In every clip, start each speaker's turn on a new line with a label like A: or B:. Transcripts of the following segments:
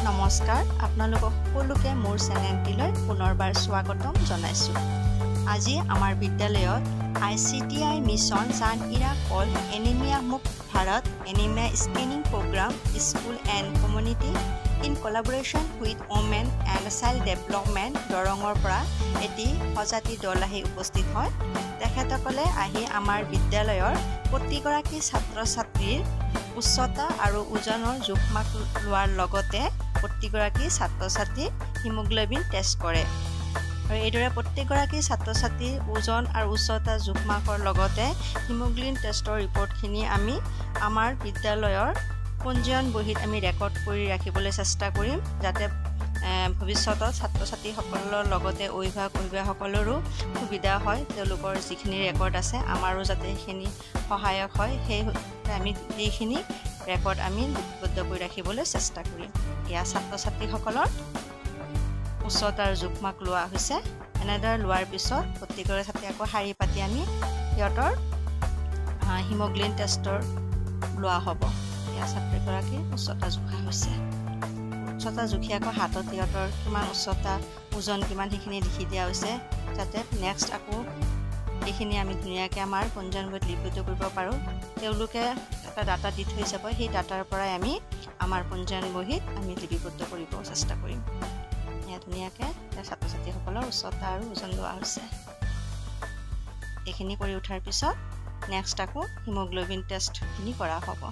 A: নমস্কাৰ আপোনালোকক সকলোকে মোৰ চেনেলটিলৈ পুনৰবাৰ স্বাগতম জনাইছো। আজি আমাৰ বিদ্যালয়ত ICTI মিছন চান ইৰা কল এনিমিয়া মুক্ত Bharat anaemia screening programme school and community in collaboration with women and child development দৰঙৰ পৰা এটি সজাতি দল আহি উপস্থিত হয়। তেখেতসকলে আহি আমাৰ বিদ্যালয়ৰ প্ৰতিগৰাকী ছাত্ৰ ছাত্ৰীৰ উচ্চতা আৰু ওজনৰ জোখ-মাখ লোৱাৰ লগতে প্ৰতিগৰাকী ছাত্ৰ ছাত্ৰীৰ হিমোগ্লোবিন টেষ্ট কৰে। আৰু এইদৰে প্ৰতিগৰাকী ছাত্ৰ ছাত্ৰীৰ ওজন আৰু উচ্চতা জোখ-মাখৰ লগতে হিমোগ্লোবিন টেষ্টৰ ৰিপৰ্টখিনি আমি আমাৰ বিদ্যালয়ৰ পঞ্জীয়ন বহীত আমি ৰেকৰ্ড কৰি ৰাখিবলৈ চেষ্টা কৰিম, যাতে ভৱিষ্যতত ছাত্ৰ ছাত্ৰীসকলৰ লগতে অভিভাৱকসকলৰো সুবিধা হয়। তেওঁলোকৰ যিখিনি ৰেকৰ্ড আছে আমাৰো যাতে সেইখিনি সহায়ক হয়, সেই আমি এইখিনি ৰেকৰ্ড আমি লিপিবদ্ধ কৰি ৰাখিবলৈ চেষ্টা কৰিম। এয়া ছাত্ৰ ছাত্ৰীসকলৰ উচ্চতাৰ জোখ-মাখ লোৱা হৈছে। এনেদৰে লোৱাৰ পিছত প্ৰতিগৰাকী ছাত্ৰী আকৌ শাৰী পাতি আমি সিহঁতৰ হিমোগ্লোবিন টেষ্টৰ লোৱা হ'ব। এয়া ছাত্ৰীগৰাকীৰ উচ্চতা জোখা হৈছে। উচ্চতা জুখি আকৌ হাতত সিহঁতৰ কিমান উচ্চতা ওজন কিমান সেইখিনি লিখি দিয়া হৈছে, যাতে নেক্সট আকৌ এইখিনি আমি ধুনীয়াকৈ আমাৰ পঞ্জীয়ন বহীত লিপিবদ্ধ কৰিব পাৰোঁ। তেওঁলোকে এটা ডাটা দি থৈ যাব, সেই ডাটাৰ পৰাই আমি আমাৰ পঞ্জীয়ন বহীত আমি লিপিবদ্ধ কৰিব চেষ্টা কৰিম। এয়া ধুনীয়াকৈ ছাত্ৰ ছাত্ৰীসকলৰ উচ্চতা আৰু ওজন লোৱা হৈছে। এইখিনি কৰি উঠাৰ পিছত নেক্সট আকৌ হিমোগ্লোবিন টেষ্টখিনি কৰা হ'ব।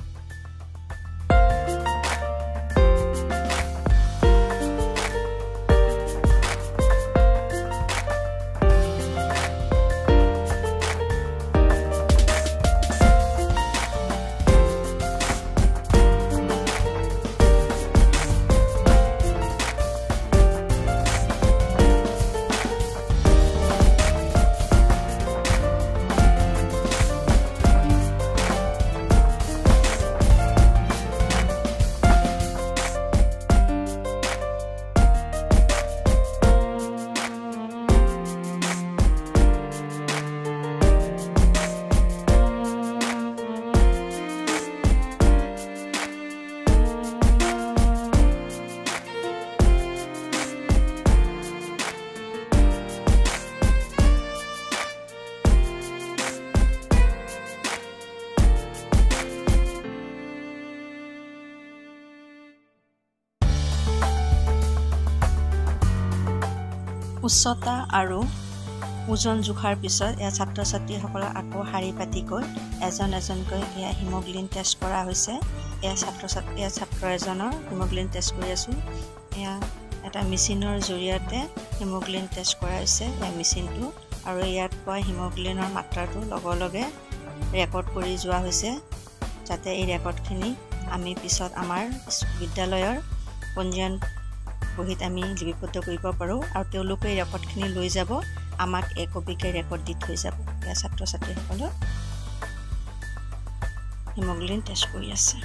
A: উচ্চতা আৰু ওজন জোখাৰ পিছত এয়া ছাত্ৰ ছাত্ৰীসকলক আকৌ শাৰী পাতিকৈ এজন এজনকৈ এয়া হিমোগ্লোবিন টেষ্ট কৰা হৈছে। এয়া ছাত্ৰ এজনৰ হিমোগ্লোবিন টেষ্ট কৰি আছোঁ। এয়া এটা মেচিনৰ জৰিয়তে হিমোগ্লোবিন টেষ্ট কৰা হৈছে এয়া মেচিনটো, আৰু ইয়াত পোৱা হিমোগ্লোবিনৰ মাত্ৰাটো লগে লগে ৰেকৰ্ড কৰি যোৱা হৈছে, যাতে এই ৰেকৰ্ডখিনি আমি পিছত আমাৰ বিদ্যালয়ৰ পঞ্জীয়ন বহীত আমি লিপিবদ্ধ কৰিব পাৰোঁ। আৰু তেওঁলোকে এই ৰেকৰ্ডখিনি লৈ যাব, আমাক একপিকৈ ৰেকৰ্ড দি থৈ যাব। এয়া ছাত্ৰ ছাত্ৰীসকলৰ হিমোগ্লোবিন টেষ্ট কৰি আছে।